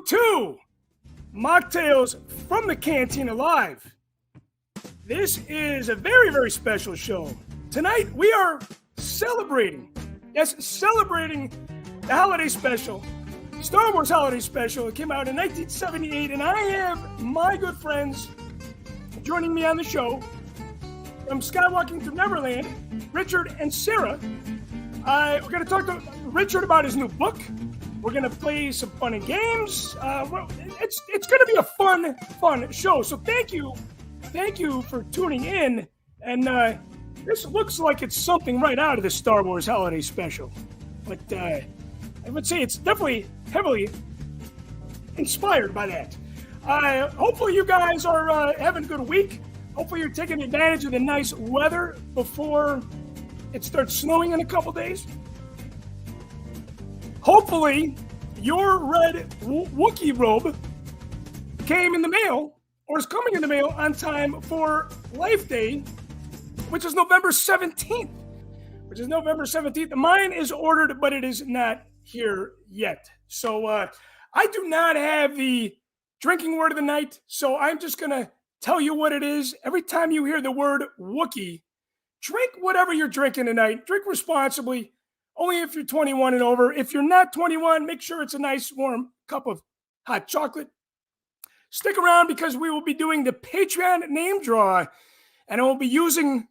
to Mocktails from the Cantina Live. This is a very, very special show. Tonight we are celebrating the holiday special, Star Wars holiday special. It came out in 1978, and I have my good friends joining me on the show from Skywalking to Neverland, Richard and Sarah. We're going to talk to Richard about his new book. We're going to play some fun and games. It's going to be a fun show. So thank you for tuning in. And this looks like it's something right out of the Star Wars holiday special. But I would say it's definitely heavily inspired by that. Hopefully you guys are having a good week. Hopefully you're taking advantage of the nice weather before it starts snowing in a couple days. Hopefully your red Wookiee robe came in the mail or is coming in the mail on time for Life Day, which is November 17th. Mine is ordered, but it is not here yet. So I do not have the drinking word of the night, so I'm just going to tell you what it is. Every time you hear the word Wookiee, drink whatever you're drinking tonight. Drink responsibly, only if you're 21 and over. If you're not 21, make sure it's a nice warm cup of hot chocolate. Stick around because we will be doing the Patreon name draw, and I will be using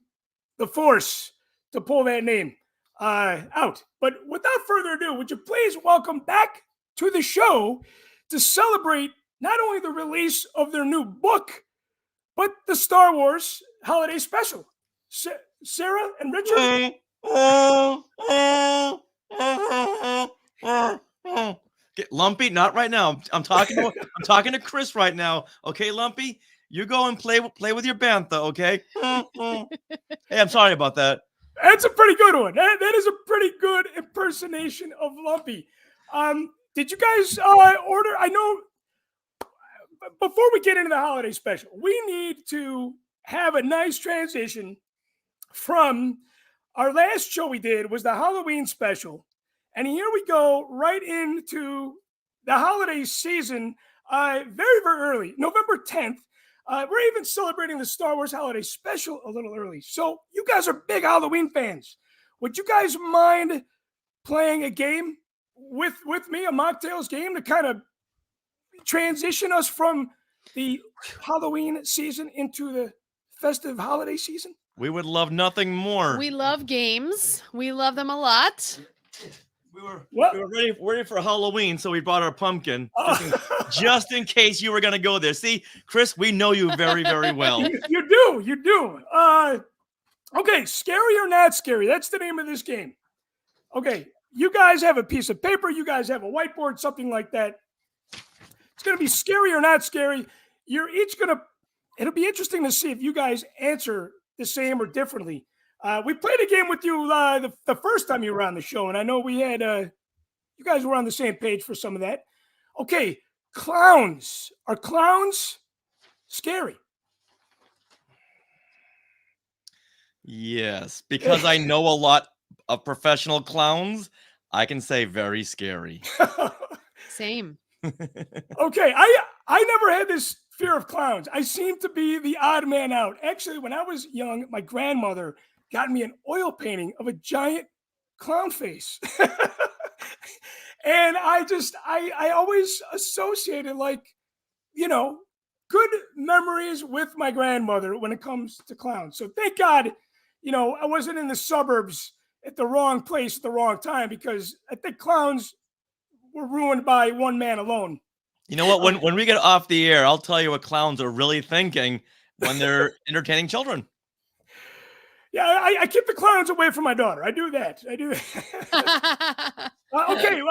the Force to pull that name out. But without further ado, would you please welcome back to the show to celebrate not only the release of their new book, but the Star Wars holiday special. Sarah and Richard? Get Lumpy, not right now. I'm talking to Chris right now. Okay, Lumpy, you go and play with your bantha, okay? Hey, I'm sorry about that. That's a pretty good one. That is a pretty good impersonation of Lumpy. Did you guys order? I know before we get into the holiday special, we need to have a nice transition from our last show we did was the Halloween special. And here we go right into the holiday season very, very early, November 10th. We're even celebrating the Star Wars holiday special a little early. So you guys are big Halloween fans. Would you guys mind playing a game with me, a Mocktails game, to kind of transition us from the Halloween season into the festive holiday season? We would love nothing more. We love games. We love them a lot. We were ready for Halloween, so we brought our pumpkin just in case you were going to go there. See, Chris, we know you very, very well. You do. Okay, scary or not scary? That's the name of this game. Okay, you guys have a piece of paper. You guys have a whiteboard, something like that. It's going to be scary or not scary. You're each going to, it'll be interesting to see if you guys answer the same or differently. We played a game with you the first time you were on the show, and I know we had, you guys were on the same page for some of that. Okay, clowns. Are clowns scary? Yes, because I know a lot of professional clowns, I can say very scary. Same. Okay, I never had this fear of clowns. I seem to be the odd man out. Actually, when I was young, my grandmother got me an oil painting of a giant clown face. And I always associated, like, you know, good memories with my grandmother when it comes to clowns. So thank God, you know, I wasn't in the suburbs at the wrong place at the wrong time, because I think clowns were ruined by one man alone. You know what? When we get off the air, I'll tell you what clowns are really thinking when they're entertaining children. Yeah, I keep the clowns away from my daughter. I do that. Okay,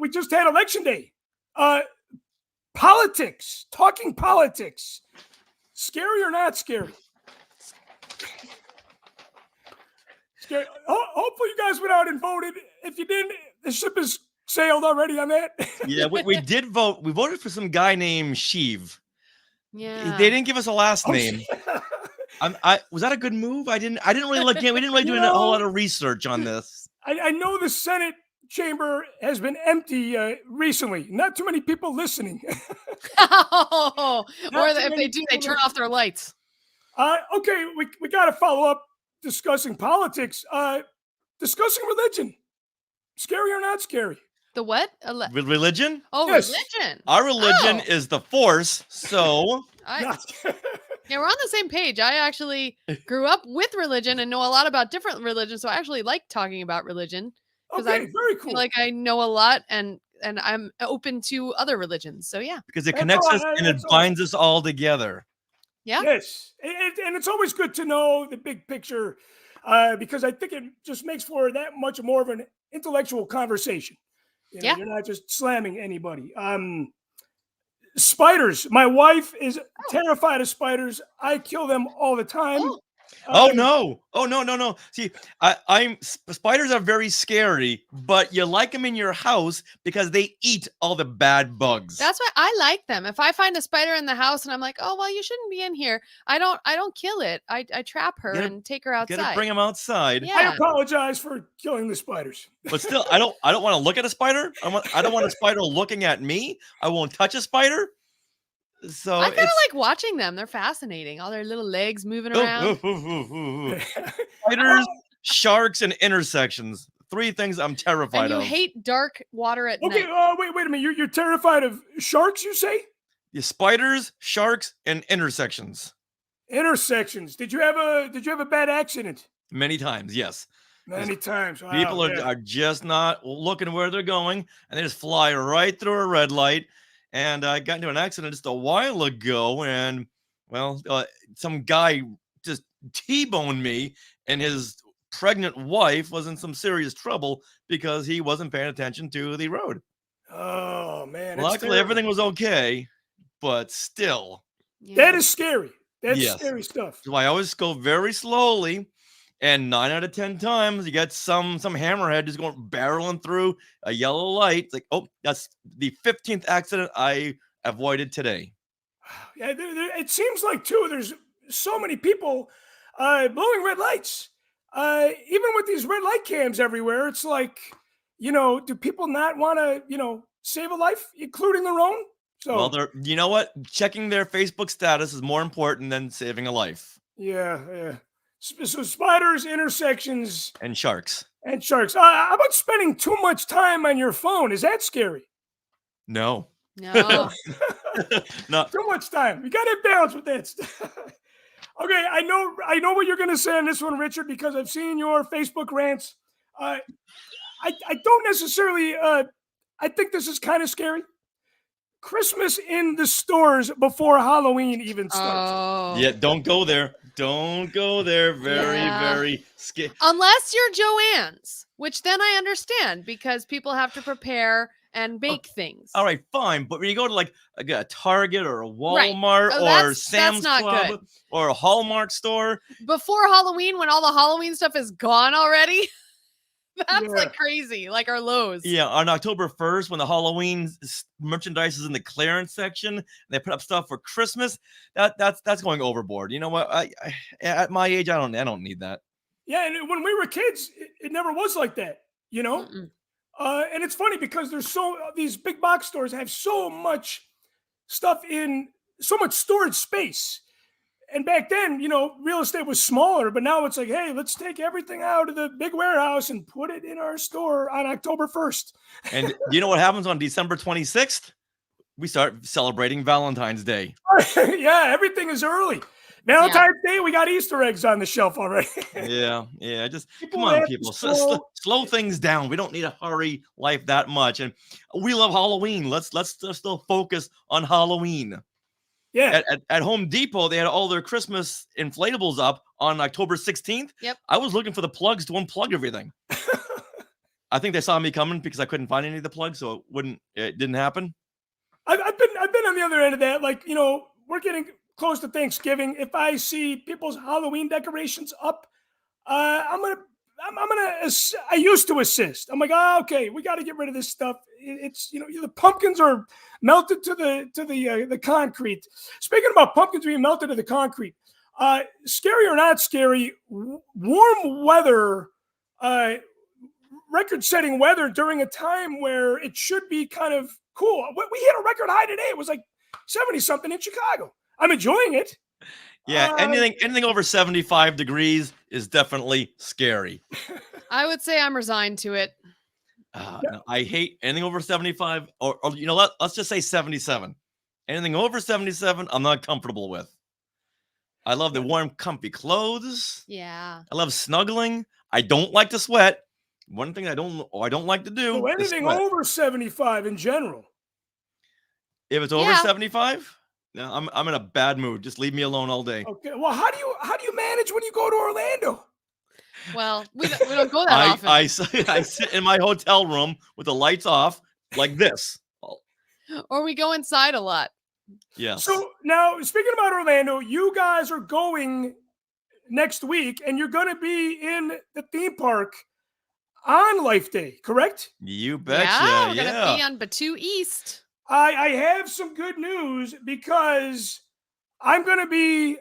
we just had election day. Politics, talking politics. Scary or not scary? Scary. Hopefully you guys went out and voted. If you didn't, the ship has sailed already on that. Yeah, we did vote. We voted for some guy named Sheev. Yeah. They didn't give us a last name. Was that a good move? I didn't really look in. We didn't really do a whole lot of research on this. I know the Senate chamber has been empty recently. Not too many people listening. Oh, Not or too if many they do, they people turn off their lights. Okay, we got to follow up discussing politics. Discussing religion. Scary or not scary? The what? Religion? Oh, Yes. religion. Our religion Oh. is the Force, so Not Yeah, we're on the same page. I actually grew up with religion and know a lot about different religions, so I actually like talking about religion because okay, I very feel cool. like I know a lot and I'm open to other religions. So yeah. because it That's connects all- us and it that's all- binds us all together. Yeah. Yes, and it's always good to know the big picture because I think it just makes for that much more of an intellectual conversation. Yeah. You're not just slamming anybody. Spiders. My wife is terrified of spiders. I kill them all the time. Oh. Oh no! Oh no! See, spiders are very scary, but you like them in your house because they eat all the bad bugs. That's why I like them. If I find a spider in the house and I'm like, oh well, you shouldn't be in here. I don't kill it. I trap her Gotta- and take her outside. Gotta bring them outside. Yeah. I apologize for killing the spiders. But still, I don't want to look at a spider. I don't want a spider looking at me. I won't touch a spider. So I kind of like watching them. They're fascinating. All their little legs moving around. Spiders, sharks, and intersections. 3 things I'm terrified And you of. hate dark water at Okay, night. wait a minute. You're terrified of sharks, you say? The spiders, sharks, and intersections. Intersections. Did you have a bad accident? Many times, yes. Many times. Wow, People yeah. are just not looking where they're going, and they just fly right through a red light. And I got into an accident just a while ago, and well, some guy just T-boned me, and his pregnant wife was in some serious trouble because he wasn't paying attention to the road. Oh man. that's Luckily, terrible. everything was okay, but still. Yeah. That is scary. That's Yes. scary stuff. So I always go very slowly, and 9 out of 10 times you get some hammerhead just going barreling through a yellow light. It's like, oh, that's the 15th accident I avoided today. Yeah, it seems like too. There's so many people blowing red lights. Even with these red light cams everywhere, it's like, do people not want to, save a life, including their own? So Well, you know what? Checking their Facebook status is more important than saving a life. yeah. So spiders, intersections, And sharks. and sharks. How about spending too much time on your phone? Is that scary? No. No. No. Too much time. You got to balance with that stuff. Okay, I know what you're going to say on this one, Richard, because I've seen your Facebook rants. I don't necessarily. I think this is kind of scary. Christmas in the stores before Halloween even starts. Oh. Yeah, don't go there. Don't go there. Very, Yeah. very scary. Unless you're Joanne's, which then I understand because people have to prepare and bake things. All right, fine. But when you go to like a Target or a Right. Walmart Oh, or that's Sam's not Club good. or a Hallmark store, Before Halloween, when all the Halloween stuff is gone already, that's Yeah. like crazy. Like our Lowe's. yeah, on October 1st, when the Halloween merchandise is in the clearance section, and they put up stuff for Christmas. That's going overboard. You know what? I at my age, I don't need that. Yeah, and when we were kids, it never was like that. Mm-mm. And it's funny because there's these big box stores have so much stuff in so much storage space. And back then, real estate was smaller, but now it's like, hey, let's take everything out of the big warehouse and put it in our store on October 1st. And do you know what happens on December 26th? We start celebrating Valentine's Day. Yeah, everything is early. Valentine's Day, we got Easter eggs on the shelf already. Yeah. Just People come on, have to people. slow- Slow things down. We don't need to hurry life that much. And we love Halloween. Let's still focus on Halloween. Yeah. At Home Depot, they had all their Christmas inflatables up on October 16th. Yep. I was looking for the plugs to unplug everything. I think they saw me coming because I couldn't find any of the plugs, so it didn't happen. I've been on the other end of that. Like, we're getting close to Thanksgiving. If I see people's Halloween decorations up, I used to assist. I'm like, oh, okay, we got to get rid of this stuff. It's the pumpkins are melted to the concrete. Speaking about pumpkins being melted to the concrete, scary or not scary, warm weather record-setting weather during a time where it should be kind of cool. We hit a record high today. It was like 70-something in Chicago. I'm enjoying it. Yeah, anything over 75 degrees is definitely scary. I would say I'm resigned to it. No, I hate anything over 75, or let's just say 77. Anything over 77, I'm not comfortable with. I love the warm, comfy clothes. Yeah. I love snuggling. I don't like to sweat. One thing I don't like to do. So anything over 75 in general. If it's over 75, no, I'm in a bad mood. Just leave me alone all day. Okay. Well, how do you manage when you go to Orlando? Well, we don't go that often. I sit in my hotel room with the lights off like this. Or we go inside a lot. Yes. So now, speaking about Orlando, you guys are going next week, and you're going to be in the theme park on Life Day, correct? You betcha. Yeah, we're going to be on Batu East. I have some good news because I'm going to be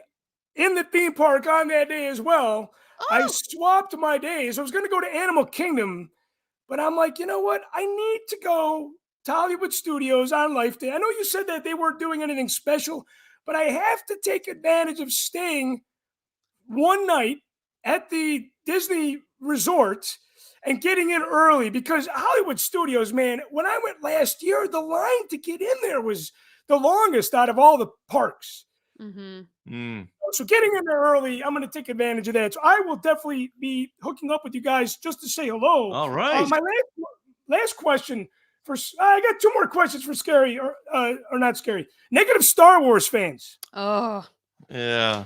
in the theme park on that day as well. Oh. I swapped my days. I was going to go to Animal Kingdom, but I'm like, you know what? I need to go to Hollywood Studios on Life Day. I know you said that they weren't doing anything special, but I have to take advantage of staying one night at the Disney Resort and getting in early, because Hollywood Studios, man, when I went last year, the line to get in there was the longest out of all the parks. Mm-hmm. So getting in there early, I'm going to take advantage of that. So I will definitely be hooking up with you guys just to say hello. All right. My last question I got two more questions for scary or not scary. Negative Star Wars fans. Oh. Yeah.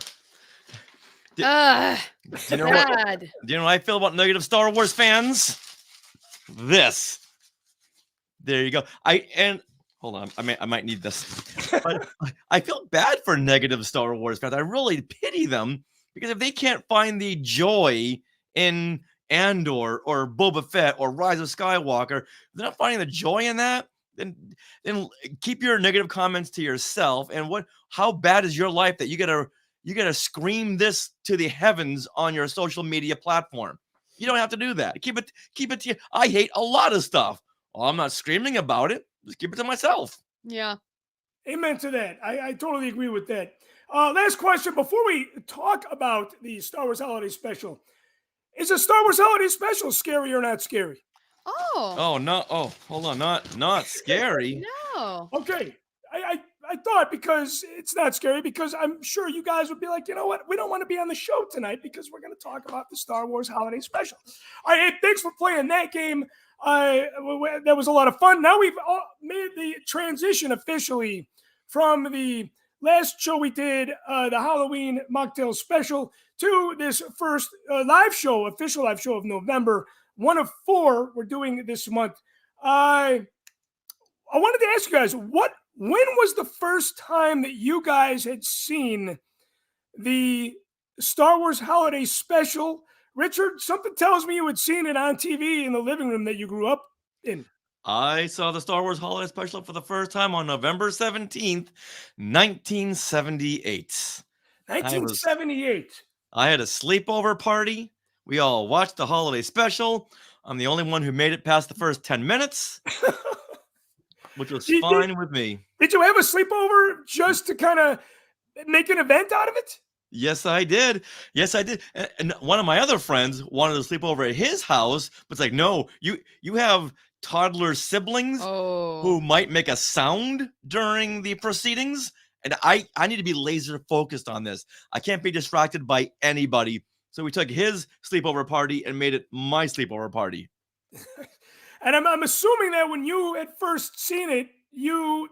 Do you know what I feel about negative Star Wars fans? This. There you go. Hold on. I might need this. But I feel bad for negative Star Wars fans. I really pity them, because if they can't find the joy in Andor or Boba Fett or Rise of Skywalker, if they're not finding the joy in that, then keep your negative comments to yourself. And how bad is your life that you gotta scream this to the heavens on your social media platform? You don't have to do that. Keep it to you. I hate a lot of stuff. Well, I'm not screaming about it. Just keep it to myself. Yeah. Amen to that. I totally agree with that. Last question before we talk about the Star Wars Holiday Special. Is a Star Wars Holiday Special scary or not scary? Oh, no. Oh, hold on. Not scary. No. Okay. I thought, because it's not scary, because I'm sure you guys would be like, you know what? We don't want to be on the show tonight because we're going to talk about the Star Wars Holiday Special. All right, thanks for playing that game. That was a lot of fun. Now we've made the transition officially from the last show we did, the Halloween Machtails special, to this first official live show of November. One of 4 we're doing this month. I wanted to ask you guys, when was the first time that you guys had seen the Star Wars Holiday Special? Richard, something tells me you had seen it on TV in the living room that you grew up in. I saw the Star Wars Holiday Special for the first time on November 17th, 1978. 1978. I had a sleepover party. We all watched the holiday special. I'm the only one who made it past the first 10 minutes, which was fine with me. Did you have a sleepover just to kind of make an event out of it? Yes, I did. And one of my other friends wanted to sleep over at his house, but it's like, no, you have toddler siblings who might make a sound during the proceedings. And I need to be laser focused on this. I can't be distracted by anybody. So we took his sleepover party and made it my sleepover party. And I'm assuming that when you had first seen it, you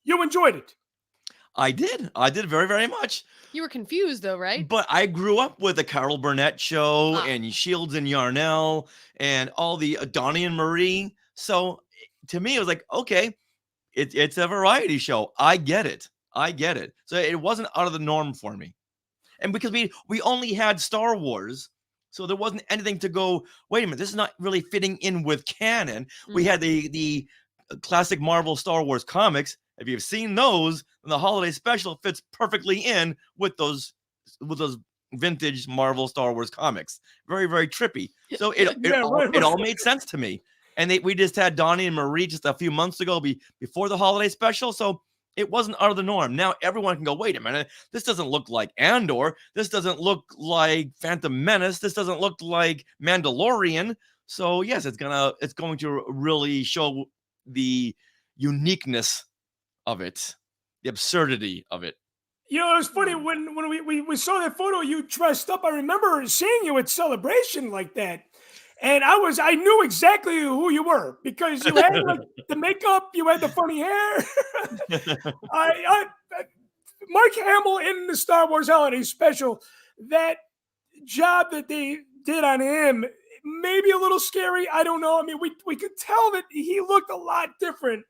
enjoyed it. I did very, very much. You were confused though, right? But I grew up with the Carol Burnett show and Shields and Yarnell and all the Donnie and Marie. So to me, it was like, okay, it's a variety show. I get it. So it wasn't out of the norm for me. And because we only had Star Wars, so there wasn't anything to go, wait a minute, this is not really fitting in with canon. Mm-hmm. We had the classic Marvel Star Wars comics. If you've seen those, then the holiday special fits perfectly in with those vintage Marvel Star Wars comics. Very, very trippy. So it Yeah, it all made sense to me. And we just had Donnie and Marie just a few months ago before the holiday special. So it wasn't out of the norm. Now everyone can go, wait a minute, this doesn't look like Andor. This doesn't look like Phantom Menace. This doesn't look like Mandalorian. So yes, it's going to really show the uniqueness of it, the absurdity of it. You know, it was funny when we saw that photo, you dressed up. I remember seeing you at Celebration like that. And I knew exactly who you were because you had like the makeup, you had the funny hair. I Mark Hamill in the Star Wars Holiday Special, that job that they did on him, maybe a little scary. I don't know. I mean, we could tell that he looked a lot different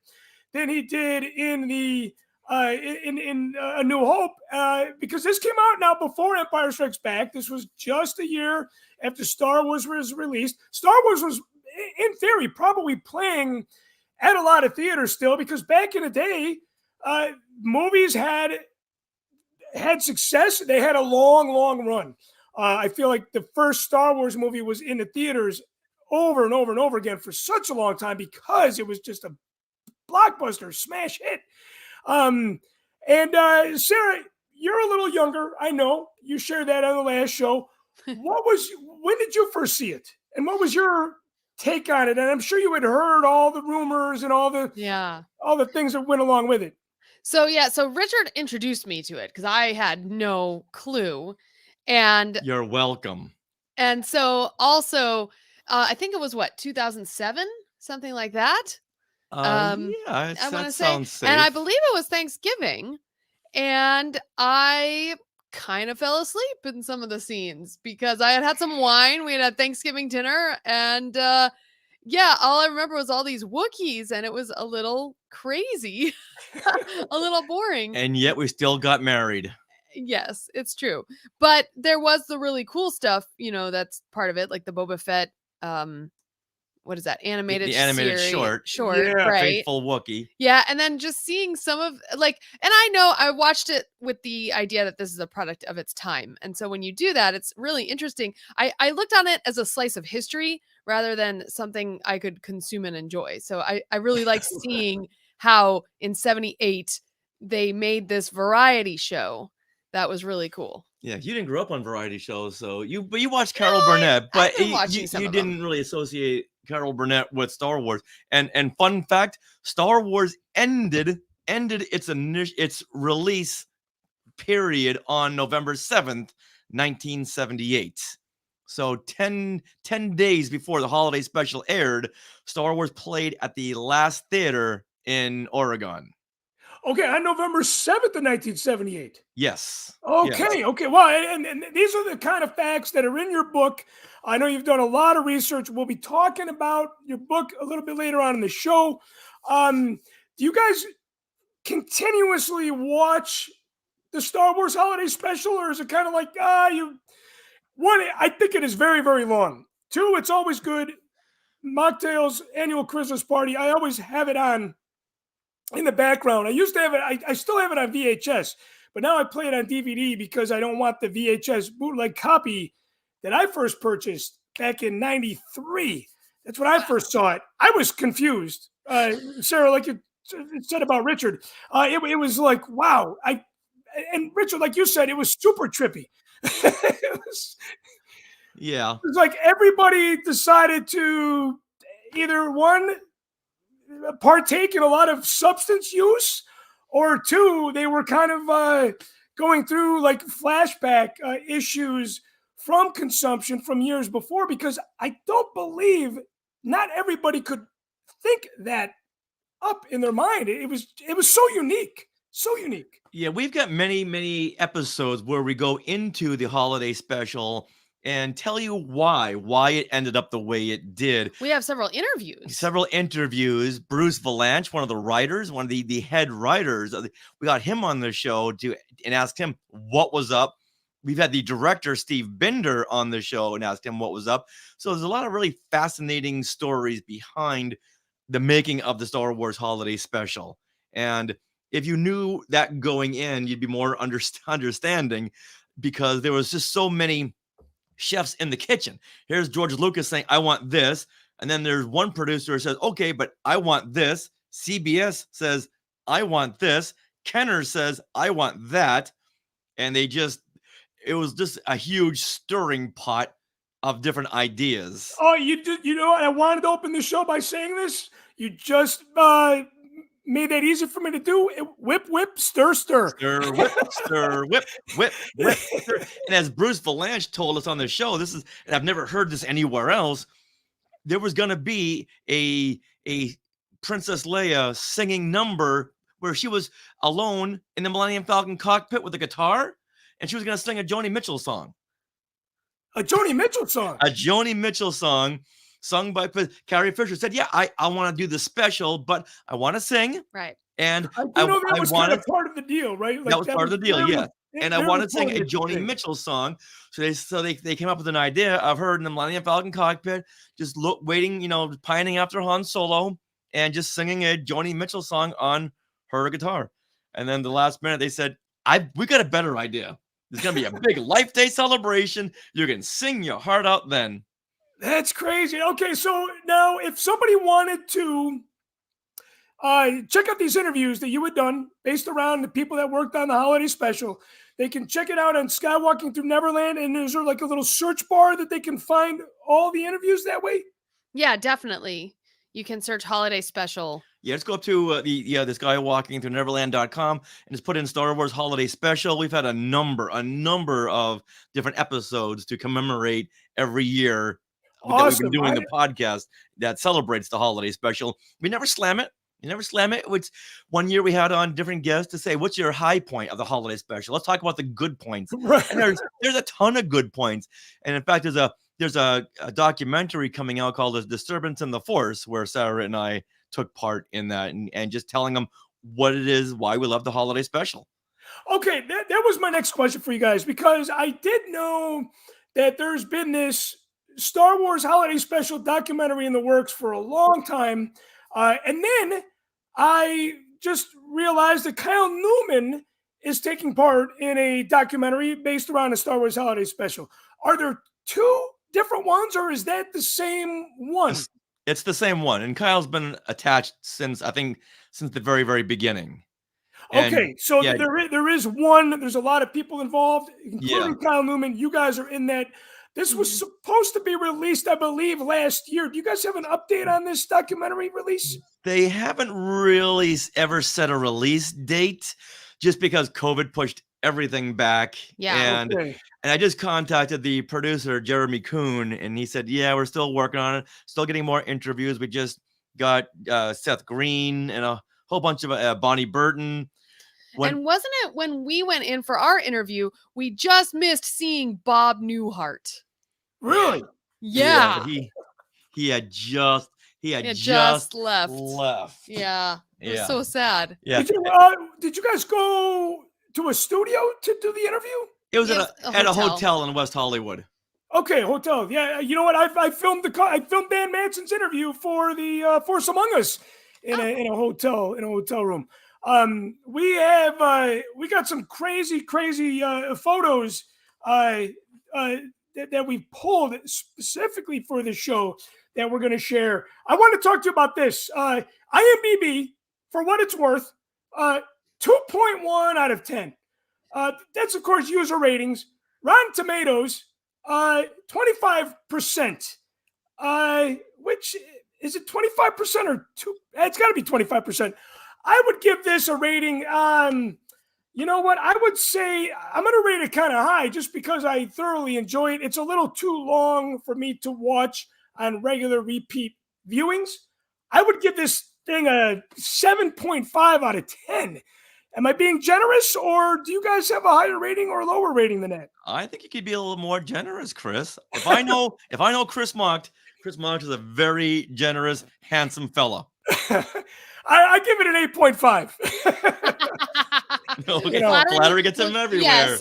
than he did in the in A New Hope, because this came out now before Empire Strikes Back. This was just a year after Star Wars was released. Star Wars was, in theory, probably playing at a lot of theaters still, because back in the day, movies had success. They had a long run. I feel like the first Star Wars movie was in the theaters over and over and over again for such a long time because it was just a blockbuster smash hit. Sarah, you're a little younger. I know you shared that on the last show. When did you first see it? And what was your take on it? And I'm sure you had heard all the rumors and all the things that went along with it. So Richard introduced me to it because I had no clue. And you're welcome. And so also, I think it was 2007, something like that. Yeah, I want to say, safe. And I believe it was Thanksgiving, and I kind of fell asleep in some of the scenes because I had some wine. We had Thanksgiving dinner, and all I remember was all these Wookiees, and it was a little crazy, a little boring. And yet we still got married. Yes, it's true. But there was the really cool stuff, that's part of it, like the Boba Fett, what is that? Animated short, yeah, right? Faithful Wookiee. Yeah, and then just seeing some of and I know I watched it with the idea that this is a product of its time. And so when you do that, it's really interesting. I looked on it as a slice of history rather than something I could consume and enjoy. So I really like seeing how in 1978 they made this variety show. That was really cool. Yeah, you didn't grow up on variety shows, so you watched Carol Burnett, but you didn't really associate Carol Burnett with Star Wars. And fun fact, Star Wars ended its release period on November 7th, 1978. So 10 days before the holiday special aired, Star Wars played at the last theater in Oregon. Okay, on November 7th of 1978. Yes. Okay, yes. Okay. Well, and these are the kind of facts that are in your book. I know you've done a lot of research. We'll be talking about your book a little bit later on in the show. Do you guys continuously watch the Star Wars Holiday Special, or is it kind of like, one, I think it is very, very long. Two, it's always good. Machtails annual Christmas party, I always have it on in the background. I used to have it. I still have it on VHS, but now I play it on DVD because I don't want the VHS bootleg copy that I first purchased back in '93. That's when I first saw it. I was confused. Sarah, like you said about Richard, it was like, wow. And Richard, like you said, it was super trippy. It was like everybody decided to either one, partake in a lot of substance use, or two, they were kind of going through like flashback issues from consumption from years before, because I don't believe not everybody could think that up in their mind. It was so unique. Yeah, we've got many episodes where we go into the holiday special and tell you why it ended up the way it did. We have several interviews. Bruce Valanche, one of the writers, one of the head writers, we got him on the show and asked him what was up. We've had the director, Steve Binder, on the show and asked him what was up. So there's a lot of really fascinating stories behind the making of the Star Wars Holiday Special. And if you knew that going in, you'd be more understanding. because there was just so many chefs in the kitchen. Here's George Lucas saying, I want this. And then there's one producer who says, okay, but I want this. CBS says, I want this. Kenner says, I want that. And it was just a huge stirring pot of different ideas. Oh, you know what? I wanted to open the show by saying this. You just made that easy for me to do. Whip, whip, stir, stir. Stir, whip, stir, whip, whip, whip, stir. And as Bruce Valanche told us on the show, and I've never heard this anywhere else, there was going to be a Princess Leia singing number where she was alone in the Millennium Falcon cockpit with a guitar, and she was going to sing a Joni Mitchell song. A Joni Mitchell song? A Joni Mitchell song sung by Carrie Fisher. Said, yeah, I want to do the special, but I want to sing. Right. And I know that was kind of part of the deal, right? Like, that was part of the deal, yeah. And I wanted to sing a Joni thing. Mitchell song. So they came up with an idea of her in the Millennium Falcon cockpit, just waiting, pining after Han Solo, and just singing a Joni Mitchell song on her guitar. And then the last minute, they said, we got a better idea. There's going to be a big Life Day celebration. You can sing your heart out then. That's crazy. Okay, so now if somebody wanted to check out these interviews that you had done based around the people that worked on the holiday special, they can check it out on Skywalking Through Neverland. And is there like a little search bar that they can find all the interviews that way? Yeah, definitely. You can search holiday special. Yeah, let's go up to the Skywalking Through Neverland.com and just put in Star Wars Holiday Special. We've had a number of different episodes to commemorate every year that we've been doing the podcast that celebrates the holiday special. We never slam it. Which one year we had on different guests to say, what's your high point of the holiday special? Let's talk about the good points. Right. And there's a ton of good points. And in fact, there's a documentary coming out called Disturbance in the Force, where Sarah and I took part in that and just telling them what it is, why we love the holiday special. Okay, that was my next question for you guys, because I did know that there's been this Star Wars holiday special documentary in the works for a long time. And then I just realized that Kyle Newman is taking part in a documentary based around a Star Wars holiday special. Are there two different ones, or is that the same one? It's the same one. And Kyle's been attached since the very, very beginning. Okay, so yeah, there is one. There's a lot of people involved, including Kyle Newman. You guys are in that. This was supposed to be released, I believe, last year. Do you guys have an update on this documentary release? They haven't really ever set a release date, just because COVID pushed everything back. Yeah. And I just contacted the producer, Jeremy Kuhn, and he said, yeah, we're still working on it, still getting more interviews. We just got Seth Green and a whole bunch of Bonnie Burton. And wasn't it when we went in for our interview, we just missed seeing Bob Newhart? Really? Yeah. He had just left. Yeah. It was so sad. Yeah. Did you guys go to a studio to do the interview? It was at a hotel in West Hollywood. Okay, hotel. Yeah, you know what? I filmed Dan Manson's interview for the Force Among Us in a hotel room. We got some crazy photos that we pulled specifically for the show that we're going to share. I want to talk to you about this. IMDb, for what it's worth, 2.1 out of 10. That's of course user ratings. Rotten Tomatoes, 25%. Which is it 25% or 2? It's got to be 25%. I would give this a rating on, you know what? I would say I'm going to rate it kind of high just because I thoroughly enjoy it. It's a little too long for me to watch on regular repeat viewings. I would give this thing a 7.5 out of 10. Am I being generous, or do you guys have a higher rating or a lower rating than that? I think you could be a little more generous, Chris. If I know Chris Mocht is a very generous, handsome fella. I give it an 8.5. Okay, flattery gets him everywhere. Yes.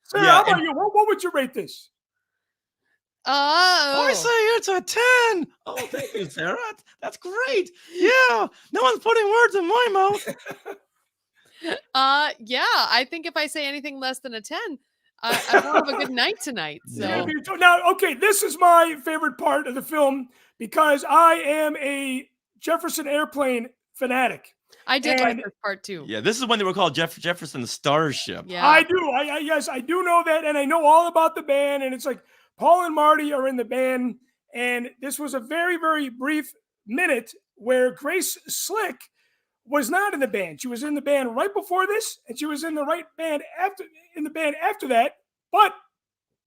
Sarah, how about you? What would you rate this? I say it's a 10. Oh, thank you, Sarah. That's great. Yeah, no one's putting words in my mouth. Yeah, I think if I say anything less than a 10, I won't have a good night tonight. Yeah. So Now, okay, this is my favorite part of the film because I am a Jefferson Airplane fanatic. I did like And this part too. Yeah, this is when they were called Jefferson Starship. Yeah. I do. Yes, I do know that, and I know all about the band. And it's like Paul and Marty are in the band, and this was a very, very brief minute where Grace Slick was not in the band. She was in the band right before this, and she was in the band after that. But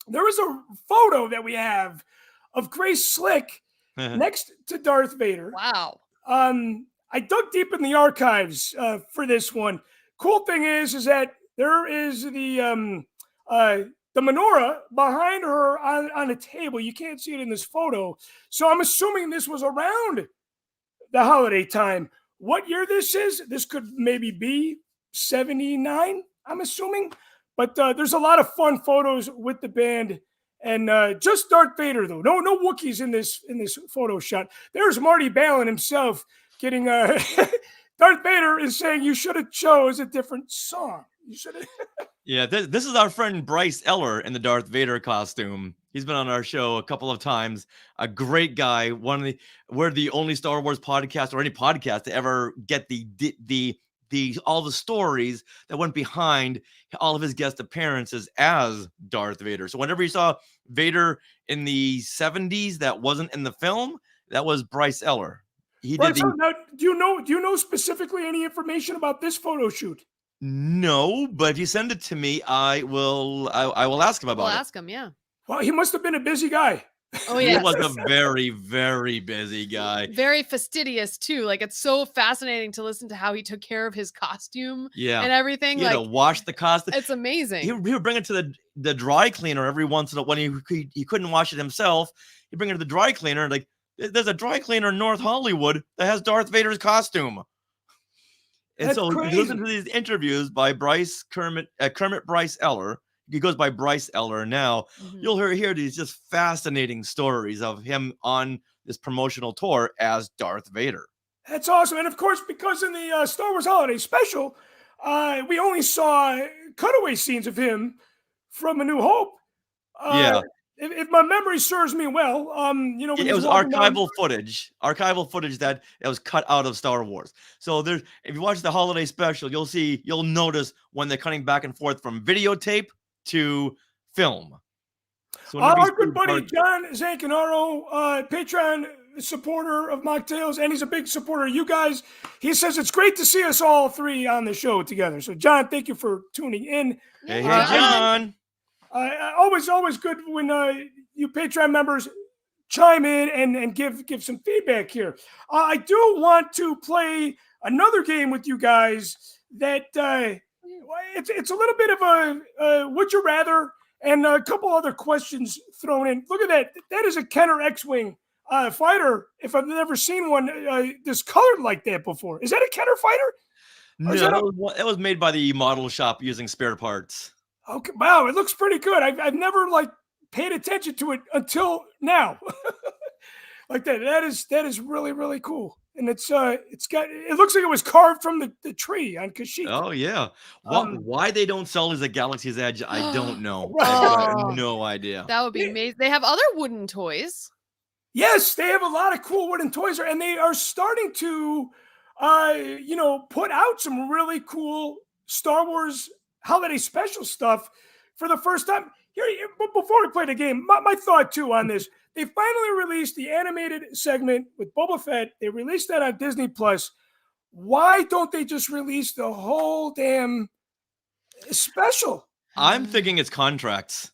there is a photo that we have of Grace Slick next to Darth Vader. Wow. I dug deep in the archives for this one. Cool thing is that there is the menorah behind her on a table. You can't see it in this photo, so I'm assuming this was around the holiday time. What year this is? This could maybe be 79. I'm assuming, but there's a lot of fun photos with the band. And just Darth Vader though. No Wookiees in this photo shot. There's Marty Balin himself getting Darth Vader is saying you should have chose a different song. You should have. Yeah, this is our friend Bryce Eller in the Darth Vader costume. He's been on our show a couple of times. A great guy. We're the only Star Wars podcast or any podcast to ever get the all the stories that went behind all of his guest appearances as Darth Vader. So whenever you saw Vader in the 70s that wasn't in the film, that was Bryce Eller. He Right, did so now, do you know specifically any information about this photo shoot? No, but if you send it to me, I will ask him about We'll it. ask him. Yeah. Well, he must have been a busy guy. Oh He yeah. was a very, very busy guy. Very fastidious too. Like it's so fascinating to listen to how he took care of his costume Yeah. and everything. He had Like to wash the costume. it's amazing. He would bring it to the dry cleaner every once in a while when he couldn't wash it himself. He'd bring it to the dry cleaner. Like there's a dry cleaner in North Hollywood that has Darth Vader's costume. And That's so you crazy. listen to these interviews by Kermit Bryce Eller. He goes by Bryce Eller now. Mhm. You'll hear these just fascinating stories of him on this promotional tour as Darth Vader. That's awesome. And of course, because in the Star Wars Holiday Special, we only saw cutaway scenes of him from A New Hope. Yeah. If my memory serves me well, when It he's was walking down- archival footage that was cut out of Star Wars. So if you watch the holiday special, you'll notice when they're cutting back and forth from videotape to film. So whenever you Our see good buddy Darth- John Zancanaro, Patreon supporter of Mocktails, and he's a big supporter of you guys. He says it's great to see us all three on the show together. So, John, thank you for tuning in. Hey, Yeah. John. Always good when you Patreon members chime in and give some feedback here. I do want to play another game with you guys that it's a little bit of a would you rather and a couple other questions thrown in. Look at that. That is a Kenner X-Wing fighter. If I've never seen one this colored like that before. Is that a Kenner fighter? No, is that it was made by the model shop using spare parts. Okay, wow, it looks pretty good. I've never paid attention to it until now. Like that. That is really, really cool. And it looks like it was carved from the tree on Kashyyyk. Oh yeah. Why they don't sell these at Galaxy's Edge, I don't know. Right. I've got no idea. That would be amazing. They have other wooden toys. Yes, they have a lot of cool wooden toys, and they are starting to, put out some really cool Star Wars holiday special stuff for the first time. But before we play the game, my thought too on this: they finally released the animated segment with Boba Fett. They released that on Disney Plus. Why don't they just release the whole damn special? I'm thinking it's contracts.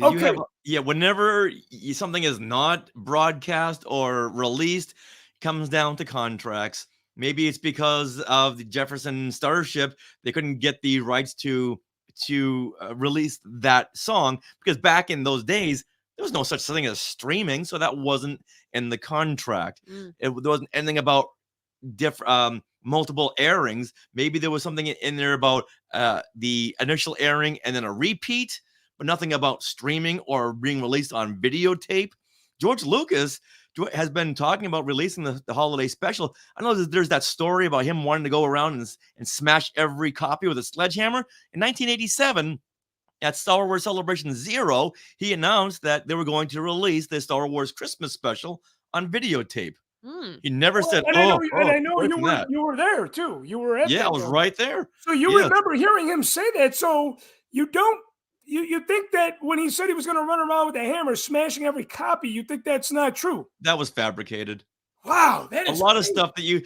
Okay. Whenever something is not broadcast or released, it comes down to contracts. Maybe it's because of the Jefferson Starship, they couldn't get the rights to release that song because back in those days there was no such thing as streaming, so that wasn't in the contract. There wasn't anything about multiple airings. Maybe there was something in there about the initial airing and then a repeat, but nothing about streaming or being released on videotape. George Lucas has been talking about releasing the holiday special. I know there's that story about him wanting to go around and smash every copy with a sledgehammer. In 1987, at Star Wars Celebration Zero, he announced that they were going to release the Star Wars Christmas special on videotape. He never said, and I know, away you from were that. you were there too. You were at Yeah, that I was one. right there. So you Yes. remember hearing him say that. So you don't you think that when he said he was going to run around with a hammer smashing every copy, you think that's not true? That was fabricated. Wow, that A is lot of crazy. stuff that you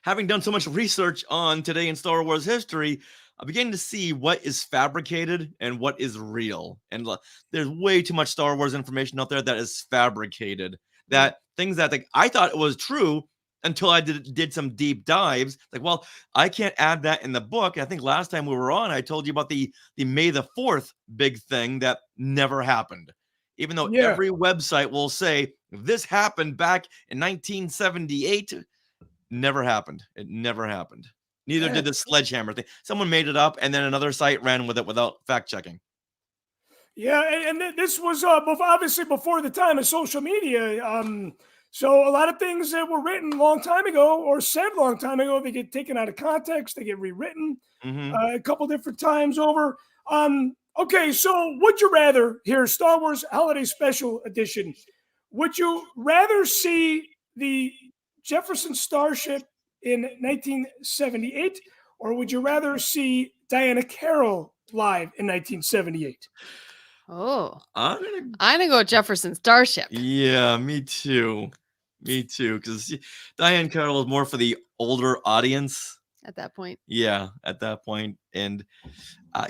having done so much research on today in Star Wars history, I'm beginning to see what is fabricated and what is real. And there's way too much Star Wars information out there that is fabricated. That things that I thought it was true until I did some deep dives. Like, well, I can't add that in the book. I think last time we were on, I told you about the May the 4th big thing that never happened. Even though Yeah. every website will say this happened back in 1978, never happened. It never happened. Neither did the sledgehammer thing. Someone made it up, and then another site ran with it without fact checking. Yeah, and this was obviously before the time of social media. So a lot of things that were written a long time ago or said a long time ago, they get taken out of context, they get rewritten a couple different times over. Okay, so would you rather hear Star Wars Holiday Special Edition? Would you rather see the Jefferson Starship in 1978, or would you rather see Diana Carroll live in 1978? Oh, I'm gonna go with Jefferson Starship. Yeah, me too. Me too. Because Diane Carroll is more for the older audience. At that point. Yeah, at that point. And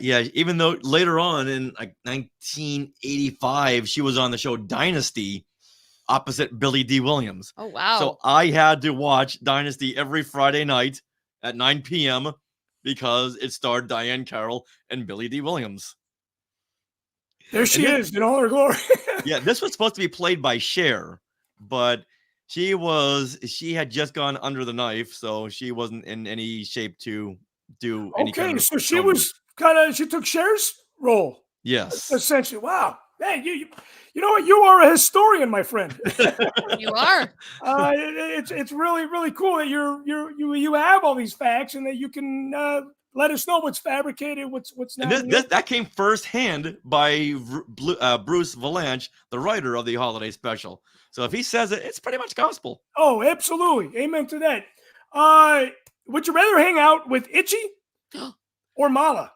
yeah, even though later on in like 1985, she was on the show Dynasty opposite Billy D. Williams. Oh, wow. So I had to watch Dynasty every Friday night at 9 p.m. because it starred Diane Carroll and Billy D. Williams. There she is in all her glory. Yeah, this was supposed to be played by Cher, but she had just gone under the knife, so she wasn't in any shape to do any kind of so she filming. she took Cher's role. Yes. Essentially. Wow. Hey, you know what? You are a historian, my friend. You are. It's really, really cool that you have all these facts and that you can let us know what's fabricated, what's not. And that came firsthand by Bruce Valanche, the writer of the holiday special. So if he says it, it's pretty much gospel. Oh, absolutely. Amen to that. Would you rather hang out with Itchy or Mala?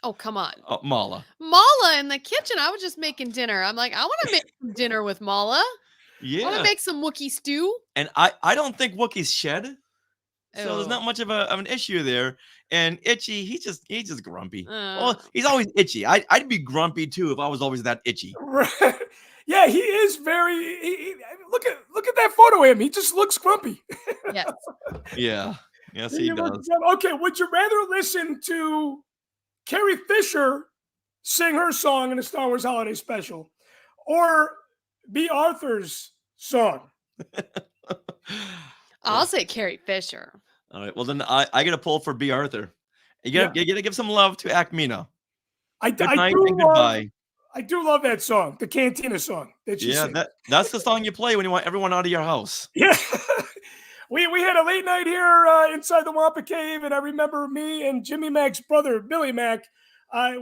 Oh, come on. Mala. Mala in the kitchen. I was just making dinner. I'm like, I want to make some dinner with Mala. Yeah. I want to make some Wookiee stew. And I don't think Wookiees shed. So there's not Oh. much of an issue there. And Itchy, he's just grumpy. Oh. Well, he's always itchy. I'd be grumpy too if I was always that itchy. Right. Yeah, he is very. Look at that photo of him. He just looks grumpy. Yes. Yeah. Yes, he does. Okay, would you rather listen to Carrie Fisher sing her song in the Star Wars Holiday Special, or B. Arthur's song? I'll say Carrie Fisher. All right. Well, then I get a pull for B. Arthur. You gotta give some love to Acmina. Good night and goodbye. I do love that song, the Cantina song that she sings. That's the song you play when you want everyone out of your house. Yeah. We had a late night here inside the Wampa Cave, and I remember me and Jimmy Mac's brother, Billy Mac,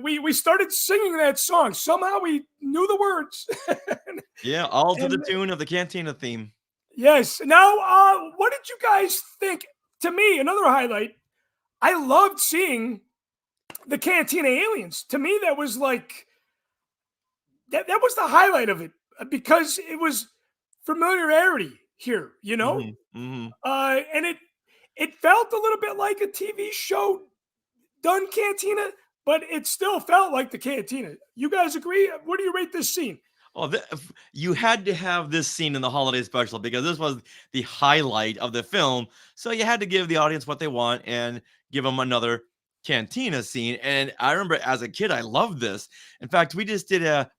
we started singing that song. Somehow we knew the words. Yeah, all to the tune of the Cantina theme. Yes. Now, what did you guys think? To me, another highlight, I loved seeing the Cantina aliens. To me, that was like, that was the highlight of it, because it was familiarity here, you know? Mm-hmm. And it felt a little bit like a TV show done Cantina, but it still felt like the Cantina. You guys agree? What do you rate this scene? Oh, you had to have this scene in the holiday special because this was the highlight of the film. So you had to give the audience what they want and give them another Cantina scene. And I remember as a kid, I loved this. In fact, we did a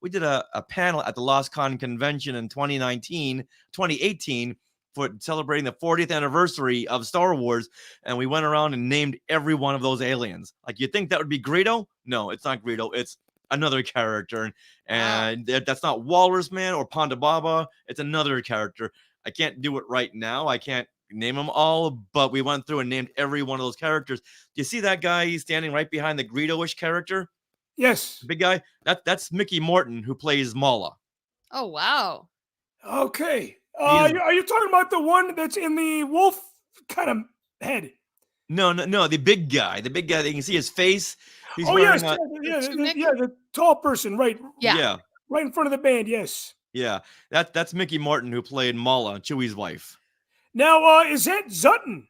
panel at the Lost Con convention in 2018 for celebrating the 40th anniversary of Star Wars. And we went around and named every one of those aliens. Like, you think that would be Greedo? No, it's not Greedo. It's another character, Wow. and that's not Walrus Man or Ponda Baba. It's another character. I can't do it right now. I can't name them all, but we went through and named every one of those characters. Do you see that guy? He's standing right behind the Greedo-ish character, Yes. big guy. That's Mickey Morton, who plays Mala. Oh wow. Okay. He is- Are you talking about the one that's in the wolf kind of head? No, the big guy. The big guy. That you can see his face. He's Oh wearing yes, a, the tall person, right? Yeah. Right in front of the band. Yes. yeah. That's Mickey Morton, who played Mala, Chewie's wife. Now, is that Zutton?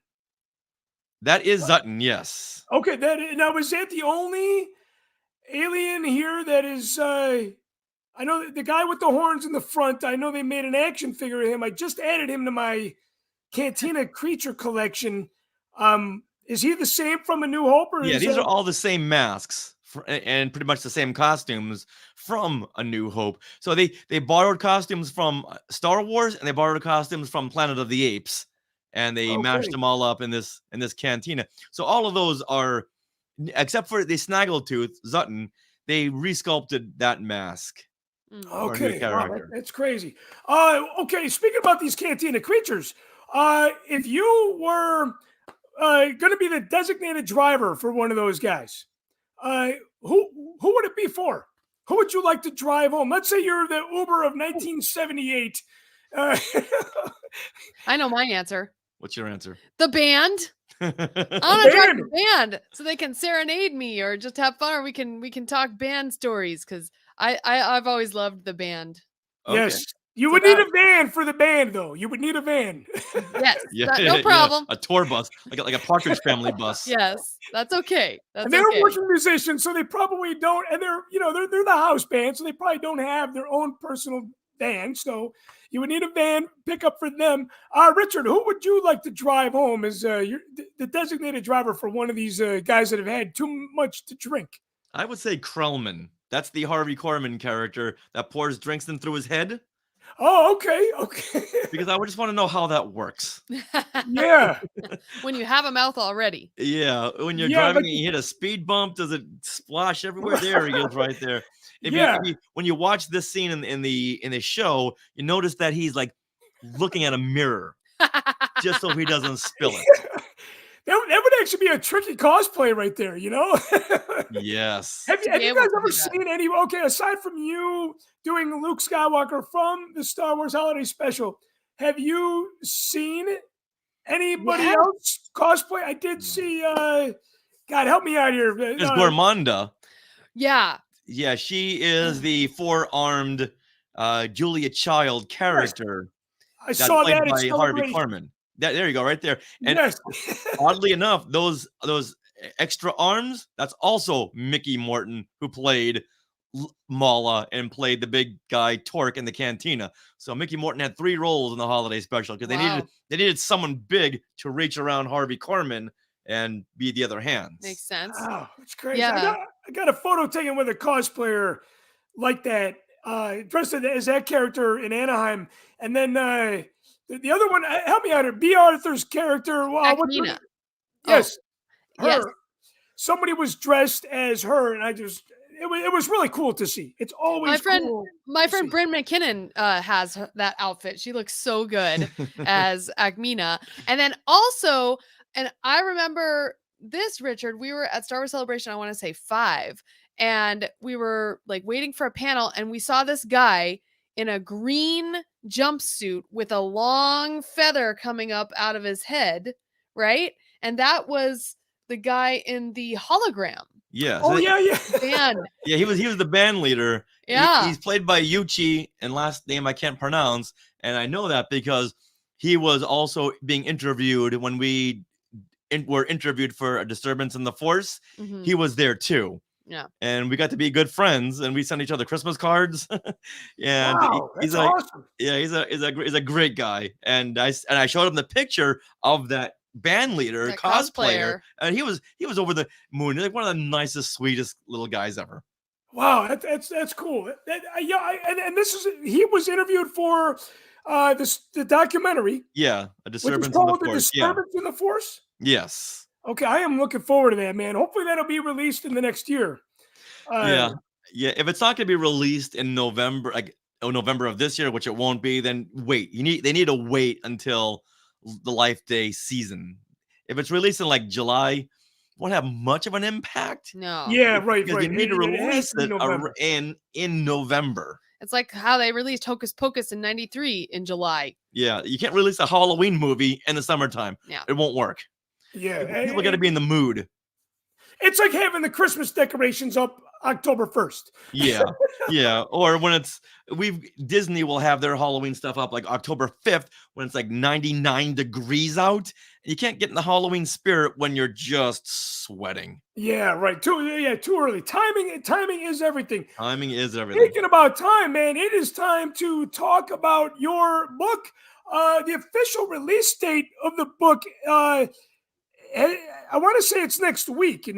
That is Zutton, yes. Okay. Now is that the only alien here that is? I know the guy with the horns in the front. I know they made an action figure of him. I just added him to my Cantina creature collection. Is he the same from A New Hope? Or Yeah, is these are all the same masks and pretty much the same costumes from A New Hope. So they borrowed costumes from Star Wars, and they borrowed costumes from Planet of the Apes, and they mashed Okay. them all up in this Cantina. So all of those are, except for the Snaggletooth Zutton, they resculpted that mask. Mm. Or a new Okay, wow, character. that's crazy. Okay, speaking about these Cantina creatures, if you were going to be the designated driver for one of those guys, who would it be for? Who would you like to drive home? Let's say you're the Uber of 1978. Uh, I know my answer. What's your answer? The band. I want to drive the band so they can serenade me or just have fun, or we can talk band stories because I've always loved the band. Okay. Yes, you So would need a van for the band, though. You would need a van. Yes, Yeah, no problem. a tour bus, like a Partridge Family bus. Yes, that's okay. That's And they're okay. working musicians, so they probably don't. And they're the house band, so they probably don't have their own personal van. So you would need a van pickup for them. Richard, who would you like to drive home as the designated driver for one of these guys that have had too much to drink? I would say Krellman. That's the Harvey Korman character that pours drinks in through his head. Oh, okay. Because I would just want to know how that works. Yeah. When you have a mouth already. Yeah, when you're Yeah, driving but- and you hit a speed bump, does it splash everywhere? There he is, right there. Yeah. When you watch this scene in the show, you notice that he's like looking at a mirror just so he doesn't spill it. That would actually be a tricky cosplay right there, you know? Yes. Have To be you able guys to ever do that. seen any? Okay, aside from you doing Luke Skywalker from the Star Wars Holiday Special, have you seen anybody Yeah. else cosplay? I did see. God help me out here. There's Gormanda. Yeah. Yeah, she is the four-armed Julia Child character. I That's saw played that. by At Harvey Celebration. Korman. There you go, right there. And Yes. oddly enough, those extra arms, that's also Mickey Morton, who played Mala and played the big guy Torque in the Cantina. So Mickey Morton had 3 roles in the holiday special because Wow. they needed someone big to reach around Harvey Korman and be the other hands. Makes sense. Wow, it's crazy. Yeah. I got a photo taken with a cosplayer like that, dressed as that character in Anaheim, and then the other one. Help me out here. B. Arthur's character. What's her- Acmina. Yes, her. yes. Somebody was dressed as her, and it was really cool to see. It's always My friend- cool My to friend see. Bryn McKinnon has that outfit. She looks so good as Acmina. And then also, and I remember this, Richard, we were at Star Wars Celebration, I want to say 5, and we were like waiting for a panel, and we saw this guy in a green jumpsuit with a long feather coming up out of his head, right? And that was the guy in the hologram Yeah. Oh yeah. band. Yeah, he was the band leader. Yeah. He's played by Yuchi, and last name I can't pronounce. And I know that because he was also being interviewed when we were interviewed for A Disturbance in the Force. Mhm. He was there too. Yeah. And we got to be good friends, and we sent each other Christmas cards. And Wow, he's that's awesome. yeah, he's a great guy. And I showed him the picture of that band leader That cosplayer, cosplayer. and he was over the moon. He's like one of the nicest, sweetest little guys ever. Wow, that's cool. And this is he was interviewed for the documentary, Yeah, A which is Disturbance in the called The Force. Yeah. Disturbance in the Force. Yes. Okay, I am looking forward to that, man. Hopefully that'll be released in the next year. Yeah. Yeah, if it's not going to be released in November, like November of this year, which it won't be, then wait. They need to wait until the Life Day season. If it's released in like July, won't have much of an impact No. Yeah, right, because you right. need to It has release to be it November. in November. It's like how they released Hocus Pocus in 93 in July. Yeah, you can't release a Halloween movie in the summertime. Yeah. It won't work. Yeah, People got to be in the mood. It's like having the Christmas decorations up October 1st. Yeah, yeah. Or when Disney will have their Halloween stuff up like October 5th when it's like 99 degrees out. You can't get in the Halloween spirit when you're just sweating. Yeah, right. Too early. Timing is everything. Timing is everything. Speaking about time, man, it is time to talk about your book. The official release date of the book. I want to say it's next week.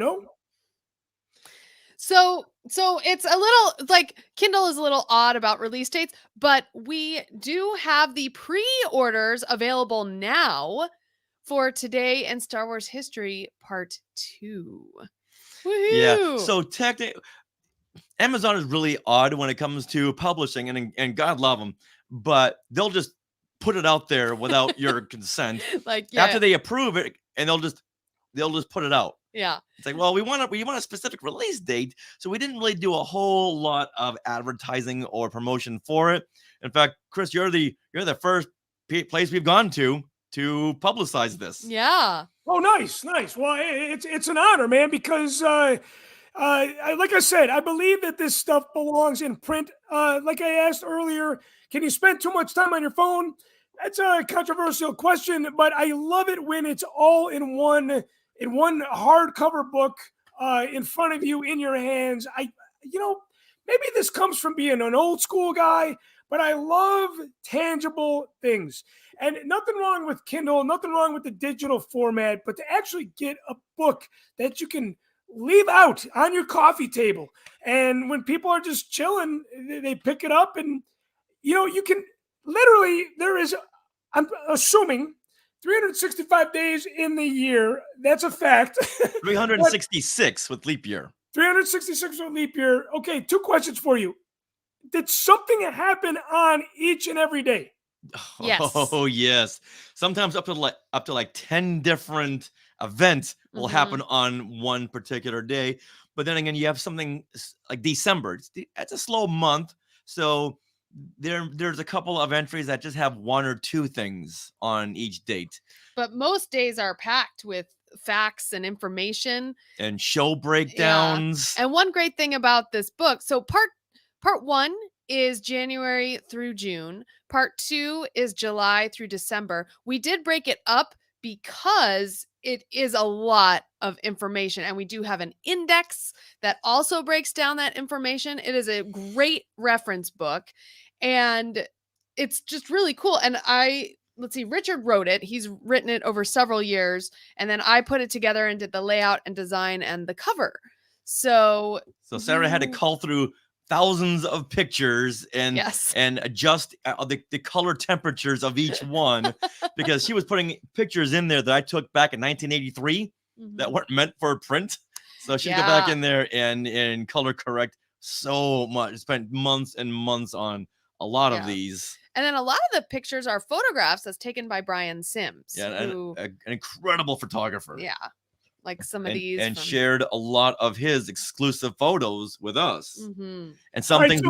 So it's a little like Kindle is a little odd about release dates, but we do have the pre-orders available now for Today and Star Wars History Part 2. Woohoo! Yeah. So technically, Amazon is really odd when it comes to publishing, and God love them, but they'll just put it out there without your consent. Like, yeah. After they approve it, and they'll just put it out. Yeah. It's like, well, we want a specific release date, so we didn't really do a whole lot of advertising or promotion for it. In fact, Chris, you're the first place we've gone to publicize this. Yeah. Oh, nice. Well, it's an honor, man, because like I said, I believe that this stuff belongs in print. Like I asked earlier, can you spend too much time on your phone? That's a controversial question, but I love it when it's all in one hardcover book in front of you, in your hands. Maybe this comes from being an old school guy, but I love tangible things. And nothing wrong with Kindle, nothing wrong with the digital format, but to actually get a book that you can leave out on your coffee table. And when people are just chilling, they pick it up and, you can literally, I'm assuming 365 days in the year. That's a fact. 366 with leap year. 366 with leap year. Okay, 2 questions for you. Did something happen on each and every day? Yes. Oh yes. Sometimes up to like 10 different events will happen on one particular day. But then again, you have something like December. It's a slow month, so there's a couple of entries that just have 1 or 2 things on each date. But most days are packed with facts and information and show breakdowns. Yeah. And one great thing about this book, so part 1 is January through June. Part 2 is July through December. We did break it up because it is a lot of information, and we do have an index that also breaks down that information. It is a great reference book, and it's just really cool. And let's see, Richard wrote it. He's written it over several years, and then I put it together and did the layout and design and the cover. So Sarah had to cull through thousands of pictures and adjust the color temperatures of each one because she was putting pictures in there that I took back in 1983 that weren't meant for print. So she go back in there and color correct so much. Spent months and months on a lot of these. And then a lot of the pictures are photographs that's taken by Brian Sims. Yeah, an incredible photographer. Yeah. Like some of these. And shared a lot of his exclusive photos with us. Mm-hmm. And something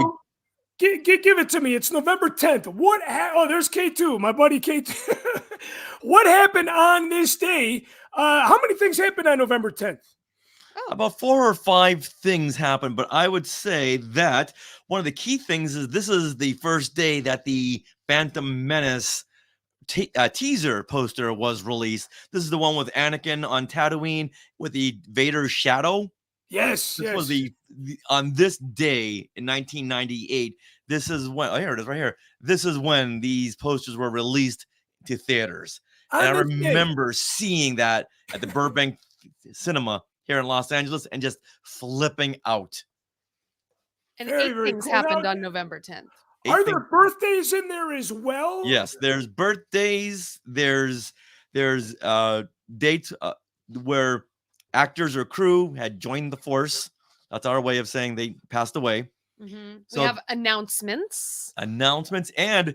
give it to me. It's November 10th. There's K2, my buddy K2. What happened on this day? How many things happened on November 10th? About 4 or 5 things happened, but I would say that one of the key things is this is the first day that the Phantom Menace teaser poster was released. This is the one with Anakin on Tatooine with the Vader's shadow. Yes, this was on this day in 1998. This is when here it is right here. This is when these posters were released to theaters. And I remember seeing that at the Burbank Cinema here in Los Angeles and just flipping out. And 8 things happened on November 10th. Are there birthdays in there as well? Yes, there's birthdays. There's dates where actors or crew had joined the force. That's our way of saying they passed away. We So have announcements, and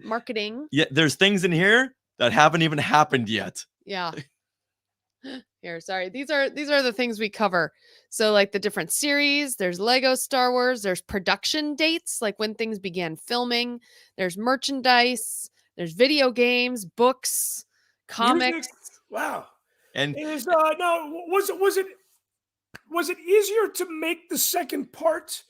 marketing. yeah, there's things in here that haven't even happened yet. Yeah. Here, sorry. These are the things we cover. So like the different series, there's Lego Star Wars, there's production dates, like when things began filming, there's merchandise, there's video games, books, comics. Music. Wow. And Is now was it easier to make the second part,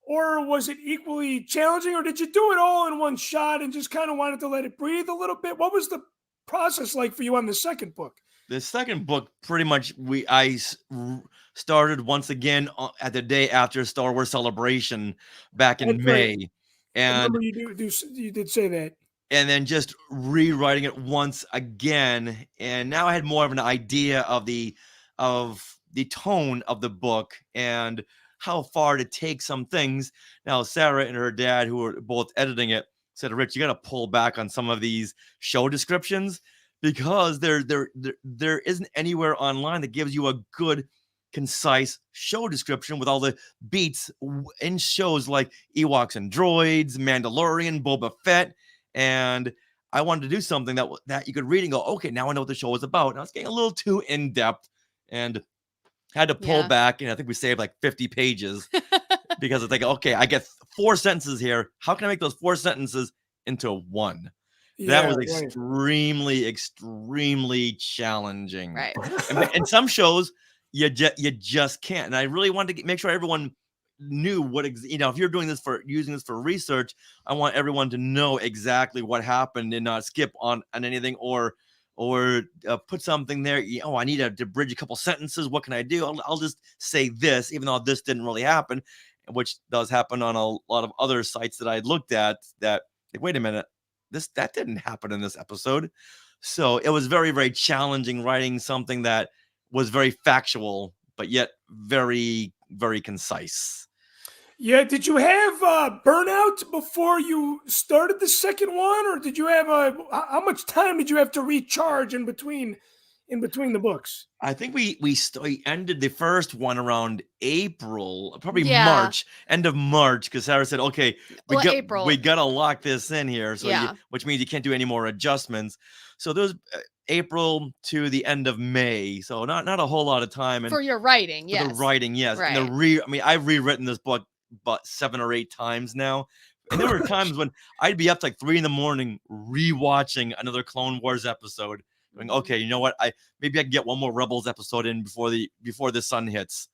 or was it equally challenging, or did you do it all in one shot and just kind of wanted to let it breathe a little bit? What was the process like for you on the second book? the second book, pretty much, started once again at the day after Star Wars Celebration back in That's right. May, I and remember you did say that. then just rewriting it once again, and now I had more of an idea of the tone of the book and how far to take some things. Now Sarah and her dad, who were both editing it, said, Rich, you got to pull back on some of these show descriptions, because there isn't anywhere online that gives you a good, concise show description with all the beats in shows like Ewoks and Droids, Mandalorian, Boba Fett. And I wanted to do something that you could read and go, okay, now I know what the show is about. And I was getting a little too in depth and had to pull back. And I think we saved like 50 pages because it's like, okay, I get 4 sentences here. How can I make those 4 sentences into one? That was extremely challenging. Right. And some shows you just can't. And I really wanted to make sure everyone knew if you're using this for research, I want everyone to know exactly what happened and not skip on anything or put something there. I need to bridge a couple sentences. What can I do? I'll just say this, even though this didn't really happen, which does happen on a lot of other sites that I looked at. That, like, wait a minute, that didn't happen in this episode. So it was very, very challenging writing something that was very factual, but yet very, very concise. Yeah, did you have burnout before you started the second one, or did you have how much time did you have to recharge in between the books? I think we ended the first one around April, probably end of March, because Sarah said, "Okay, April. We gotta lock this in here." So which means you can't do any more adjustments. So there's April to the end of May, so not a whole lot of time. And for your writing, for the writing, yes. Right. And I've rewritten this book about 7 or 8 times now. And there were times when I'd be up to like 3 a.m. rewatching another Clone Wars episode, going, okay, you know what? Maybe I can get one more Rebels episode in before the sun hits.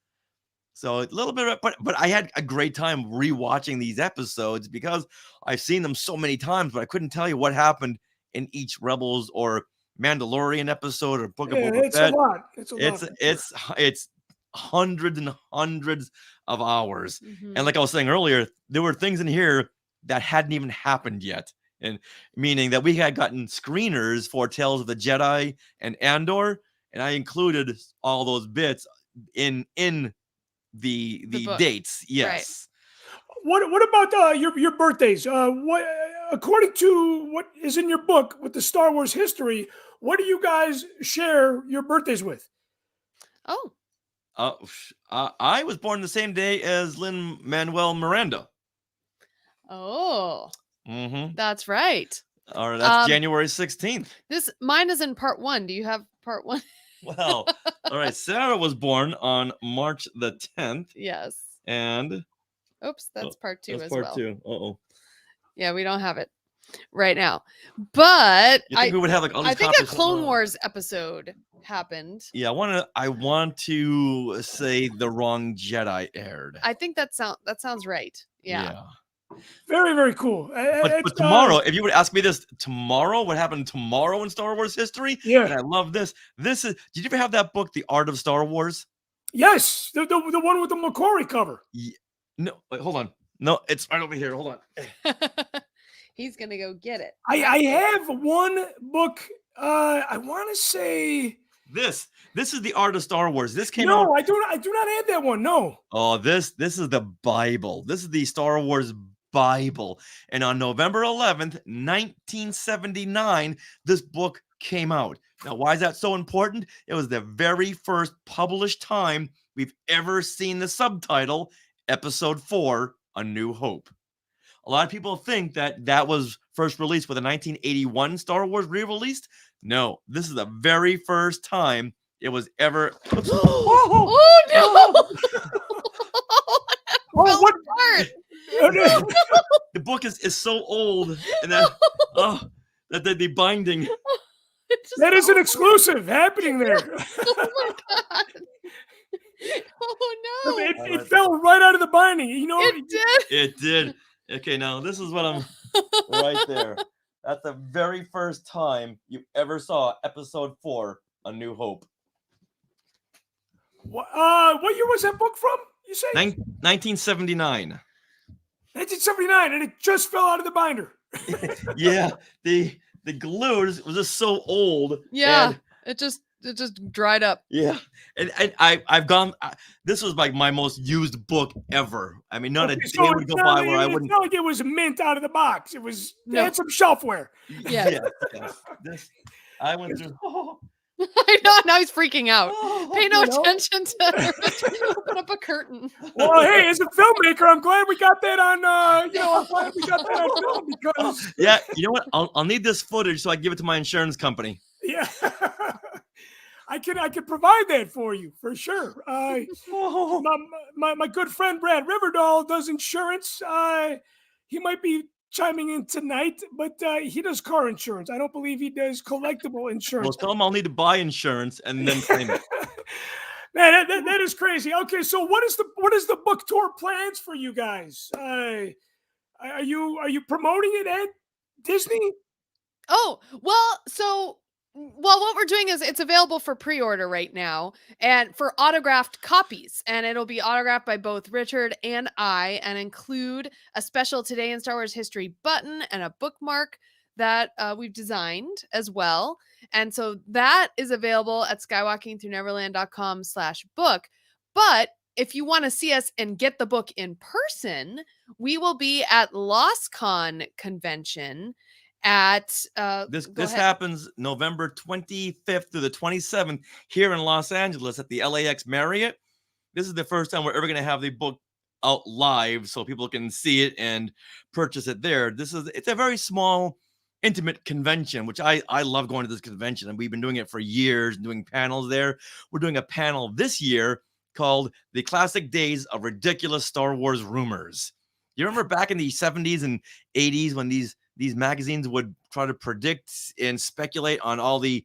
So a little bit, but I had a great time rewatching these episodes because I've seen them so many times, but I couldn't tell you what happened in each Rebels or Mandalorian episode or Book of Boba Fett. It's a lot. It's hundreds and hundreds of hours. Mm-hmm. And like I was saying earlier, there were things in here that hadn't even happened yet. And meaning that we had gotten screeners for Tales of the Jedi and Andor, and I included all those bits in the dates. Yes. Right. What about your birthdays? What according to what is in your book with the Star Wars history, what do you guys share your birthdays with? Oh. I was born the same day as Lin-Manuel Miranda. Oh. Mm-hmm. That's right. Or that's January 16th. Mine is in part 1. Do you have part 1? Well, all right. Sarah was born on March the 10th. Yes. And oops, that's part 2 that's as part well. 2. Uh-oh. Yeah, we don't have it right now. But you think we would have like all these I think a Clone Wars episode happened. Yeah, I want to say the wrong Jedi aired. I think that sounds right. Yeah. Very, very cool. But tomorrow, if you would ask me this tomorrow, what happened tomorrow in Star Wars history? Yeah. And I love this. Did you ever have that book, The Art of Star Wars? Yes, the one with the McQuarrie cover. Yeah. No, wait, hold on. No, it's right over here. Hold on. He's gonna go get it. I have one book. I want to say this is The Art of Star Wars. This came out. No, I do not have that one. No. Oh, this is the Bible. This is the Star Wars Bible. And on November 11th, 1979, this book came out. Now, why is that so important? It was the very first published time we've ever seen the subtitle Episode 4, A New Hope. A lot of people think that was first released with a 1981 Star Wars re-released. No, this is the very first time it was ever. Oh no! Oh, what? The book is so old, and that the binding. That is an exclusive happening there. Oh my god! Oh no! It fell right out of the binding. You know, It did. It did. Okay, now this is what I'm right there. That's the very first time you ever saw Episode 4, A New Hope. What year was that book from? You say 1979. 1979, and it just fell out of the binder. Yeah, the glue was just so old. Yeah, and it just dried up. yeah, and I've gone. This was like my most used book ever. I mean, not a day would go by where I wouldn't. It's not like it was mint out of the box. It was No. it had some shelfware. Yeah. This I went through. I know. Now he's freaking out. Pay no You know? attention to open up a curtain. Well, hey, as a filmmaker, I'm glad we got that on. I'm glad we got that on film because Yeah, you know what? I'll need this footage so I can give it to my insurance company. yeah, I could provide that for you for sure. My good friend Brad Riverdale does insurance. He might be chiming in tonight, but he does car insurance. I don't believe he does collectible Well, insurance. tell them I'll need to buy insurance and then claim it. Man, that is crazy. Okay, so what is the book tour plans for you guys? Are you promoting it at Disney? Oh, well, what we're doing is it's available for pre-order right now and for autographed copies. And it'll be autographed by both Richard and I and include a special Today in Star Wars History button and a bookmark that we've designed as well. And so that is available at skywalkingthrough-neverland.com/book. But if you want to see us and get the book in person, we will be at LostCon convention at This happens November 25th through the 27th here in Los Angeles at the LAX Marriott. This is the first time we're ever going to have the book out live so people can see it and purchase it there. It's a very small, intimate convention, which I love going to this convention, and we've been doing it for years, doing panels there. We're doing a panel this year called The Classic Days of Ridiculous Star Wars Rumors. You remember back in the 70s and 80s when these magazines would try to predict and speculate on all these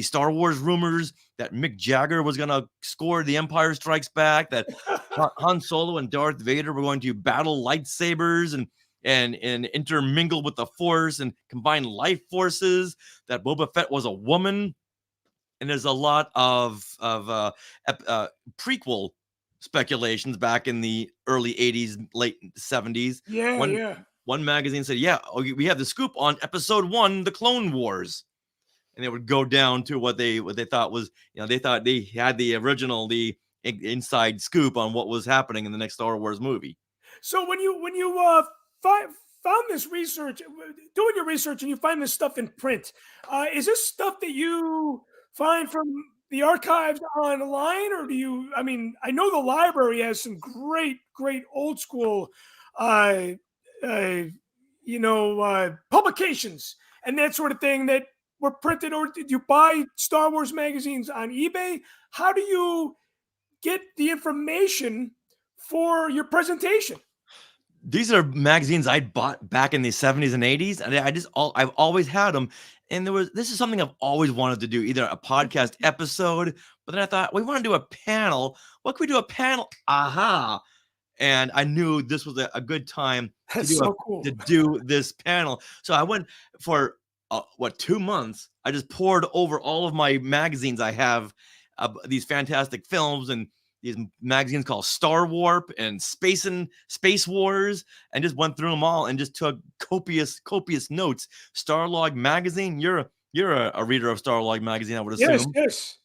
Star Wars rumors that Mick Jagger was going to score The Empire Strikes Back, that Han Solo and Darth Vader were going to battle lightsabers and intermingle with the Force and combine life forces, that Boba Fett was a woman. And there's a lot of prequel speculations back in the early 80s, late 70s. Yeah. One magazine said, we have the scoop on episode 1, The Clone Wars. And they would go down to what they thought was, they thought they had the inside scoop on what was happening in the next Star Wars movie. So when you found this research, doing your research, and you find this stuff in print, is this stuff that you find from the archives online, or do you? I mean, I know the library has some great old school publications and that sort of thing that were printed, or did you buy Star Wars magazines on eBay? How do you get the information for your presentation? These are magazines I bought back in the 70s and 80s, and I've always had them. And this is something I've always wanted to do, either a podcast episode, but then I thought, we want to do a panel. What could we do a panel? Aha. And I knew this was a good time to do this panel. So I went for 2 months. I just poured over all of my magazines I have, these fantastic films and these magazines called Star Warp and Space Wars, and just went through them all and just took copious notes. Starlog magazine, you're a reader of Starlog magazine, I would assume. Yes.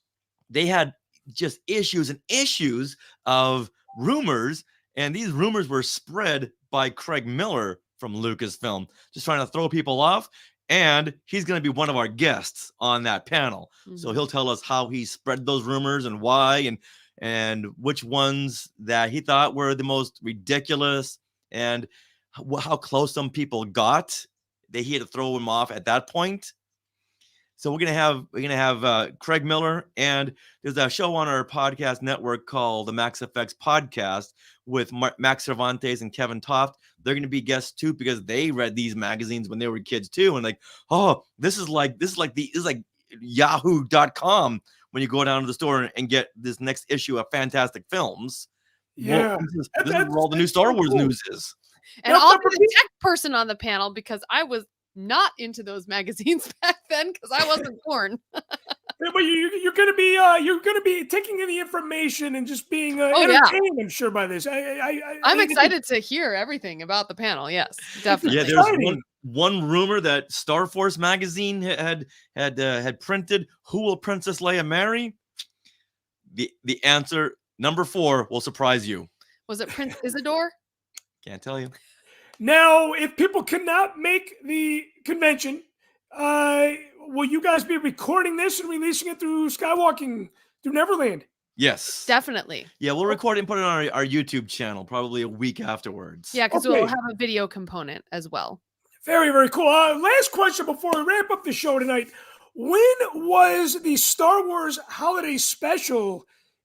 They had just issues and issues of rumors, and these rumors were spread by Craig Miller from Lucasfilm, just trying to throw people off. And he's going to be one of our guests on that panel. Mm-hmm. So he'll tell us how he spread those rumors and why. and which ones that he thought were the most ridiculous, and how close some people got. He had to throw them off at that point. So we're gonna have Craig Miller, and there's a show on our podcast network called the Max FX Podcast with Max Cervantes and Kevin Toft. They're gonna be guests too because they read these magazines when they were kids too, and like, oh, this is like Yahoo.com when you go down to the store and get this next issue of Fantastic Films. Yeah, this is where all the new Star Wars news is. And I'll be the tech person on the panel because I was not into those magazines back then because I wasn't born. But you're gonna be taking in the information and just being entertained. I'm sure by this. I'm excited to hear everything about the panel. Yes, definitely. Yeah, there's one rumor that Star Force magazine had printed. Who will Princess Leia marry? The answer, number 4, will surprise you. Was it Prince Isidore? Can't tell you. Now, if people cannot make the convention, will you guys be recording this and releasing it through Skywalking, through Neverland? Yes. Definitely. Yeah, we'll record it and put it on our YouTube channel probably a week afterwards. Yeah, because we'll have a video component as well. Very, very cool. Last question before we wrap up the show tonight. When was the Star Wars Holiday Special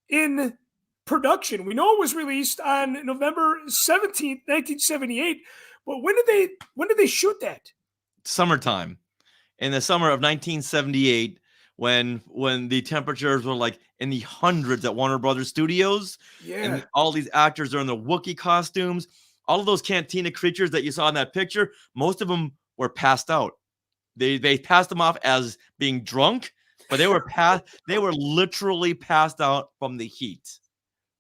in production? We know it was released on November 17th, 1978. But when did they shoot that? Summertime. In the summer of 1978, when the temperatures were like in the hundreds at Warner Brothers Studios. Yeah. And all these actors are in the Wookiee costumes. All of those Cantina creatures that you saw in that picture, most of them were passed out. They passed them off as being drunk, but they were literally passed out from the heat.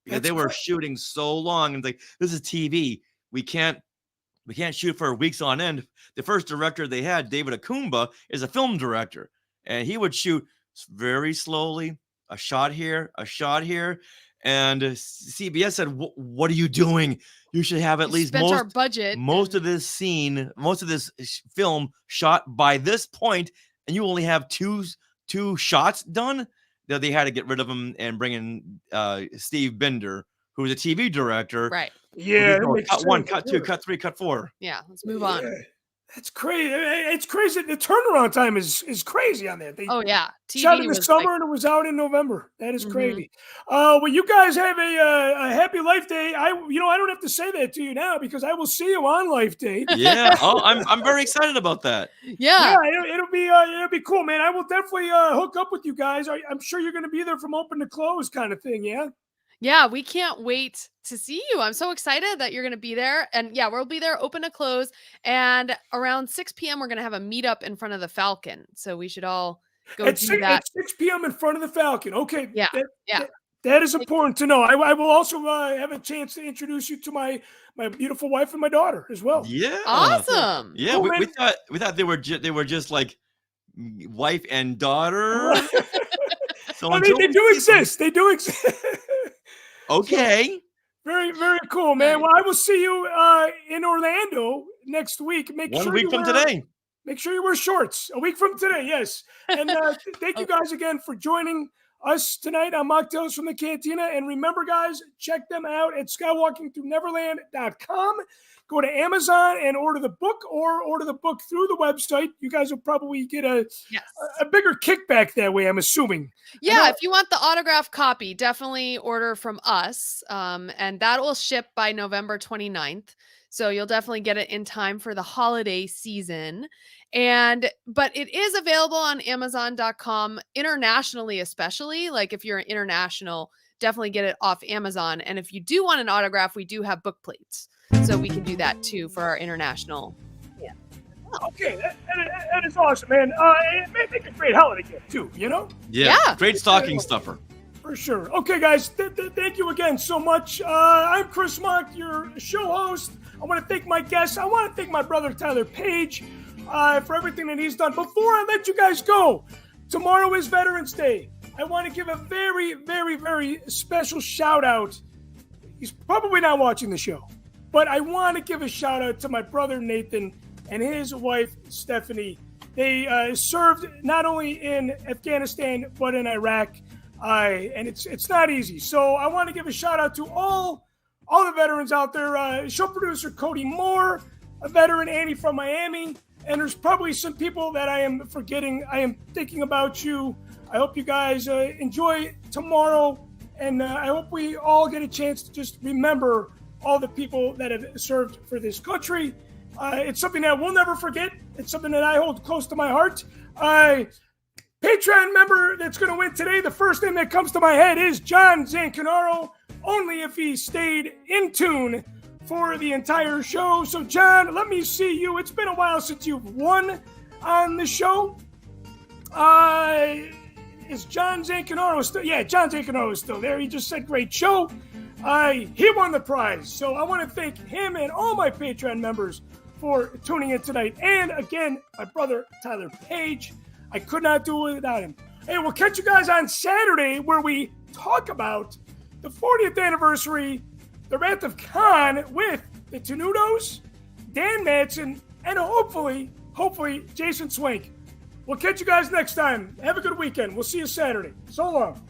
Because they were shooting so long, and like, this is TV. We can't shoot for weeks on end. The first director they had, David Akumba, is a film director, and he would shoot very slowly, a shot here, and CBS said, "What are you doing? You should have at least our budget. Most of this film shot by this point, and you only have two shots done." That they had to get rid of him and bring in Steve Binder, who was a TV director. Right. Yeah. Cut 1, cut 2, cut 3, cut 4. Yeah. Let's move on. That's crazy. It's crazy. The turnaround time is crazy on that. They TV shot in the summer and it was out in November. That is crazy. Well, you guys have a happy Life Day. I don't have to say that to you now because I will see you on Life Day. Yeah. Oh, I'm very excited about that. Yeah. It'll be cool, man. I will definitely hook up with you guys. I'm sure you're going to be there from open to close kind of thing. Yeah. Yeah, we can't wait to see you. I'm so excited that you're going to be there. And yeah, we'll be there open to close. And around 6 p.m., we're going to have a meetup in front of the Falcon. So we should all go do that. At 6 p.m. in front of the Falcon. Okay. Yeah. That is important to know. I will also have a chance to introduce you to my beautiful wife and my daughter as well. Yeah. Awesome. Yeah. Cool, we thought they were just like wife and daughter. So I mean, they do exist. They do exist. Okay. Very, very cool, man. Well, I will see you in Orlando next week. One week from today. Make sure you wear shorts. A week from today, yes. And thank you guys again for joining us tonight on Machtails from the Cantina. And remember, guys, check them out at skywalkingthroughneverland.com. Go to Amazon and order the book or order the book through the website. You guys will probably get a bigger kickback that way, I'm assuming. Yeah, if you want the autographed copy, definitely order from us. And that will ship by November 29th. So you'll definitely get it in time for the holiday season. But it is available on Amazon.com internationally, especially. Like if you're international, definitely get it off Amazon. And if you do want an autograph, we do have book plates. So we can do that too for our international. Yeah. Okay, that is awesome, man. It may make a great holiday gift too, you know? Yeah. Great stocking stuffer. For sure. Okay, guys, thank you again so much. I'm Chris Monk, your show host. I want to thank my guests. I want to thank my brother, Tyler Page, for everything that he's done. Before I let you guys go, tomorrow is Veterans Day. I want to give a very, very, very special shout out. He's probably not watching the show, but I want to give a shout out to my brother, Nathan, and his wife, Stephanie. They served not only in Afghanistan, but in Iraq. And it's not easy. So I want to give a shout out to all the veterans out there. Show producer Cody Moore, a veteran, Annie from Miami, and there's probably some people that I am forgetting. I am thinking about you. I hope you guys enjoy tomorrow, and I hope we all get a chance to just remember all the people that have served for this country. It's something that we'll never forget. It's something that I hold close to my heart. Patreon member that's going to win today, the first name that comes to my head is John Zancanaro, only if he stayed in tune for the entire show. So, John, let me see you. It's been a while since you've won on the show. Is John Zancanaro still? Yeah, John Zancanaro is still there. He just said great show. He won the prize. So I want to thank him and all my Patreon members for tuning in tonight. And again, my brother, Tyler Page. I could not do it without him. Hey, we'll catch you guys on Saturday where we talk about the 40th anniversary, the Wrath of Khan with the Tenudos, Dan Madsen, and hopefully Jason Swank. We'll catch you guys next time. Have a good weekend. We'll see you Saturday. So long.